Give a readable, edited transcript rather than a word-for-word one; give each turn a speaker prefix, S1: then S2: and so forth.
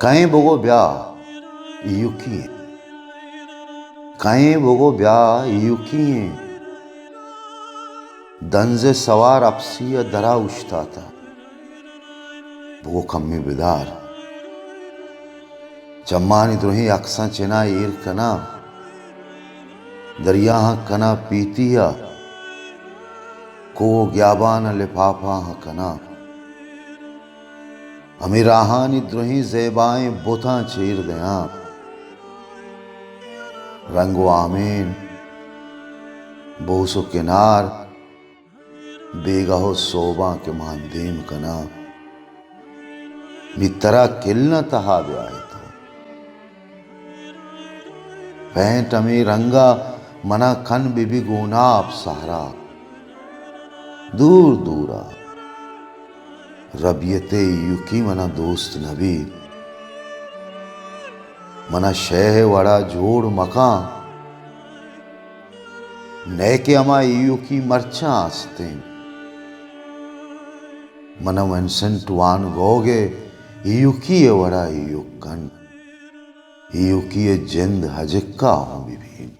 S1: कहीं बोगो ब्याह युकी कहीं बोगो ब्याह युकी दंजे सवार अपसी दरा उश्ता था बोगो कम्मी बिदार चम्मानी द्रोही अक्सा चिना ईर कना दरिया कना पीतिया को ग्याबान लिफाफा कना अमीराहानी द्रोही ज़ेबाएं बुता चीर दया रंगो आमीन बोसो किनार बेगाहो सोबा के मानदीम कना मितरा किलना तहा ब्याह तो पैंट अमी रंगा मना खन बिबी गुना आप सहारा दूर दूरा रबियते युकी मना दोस्त नबी मना शह वड़ा जोड़ मका नए के अमा युकी मरचा आस्ते मना वेंसेंट वान गोगे युकी वड़ा युकन युकी जिंद हजिक्का हूं बिभी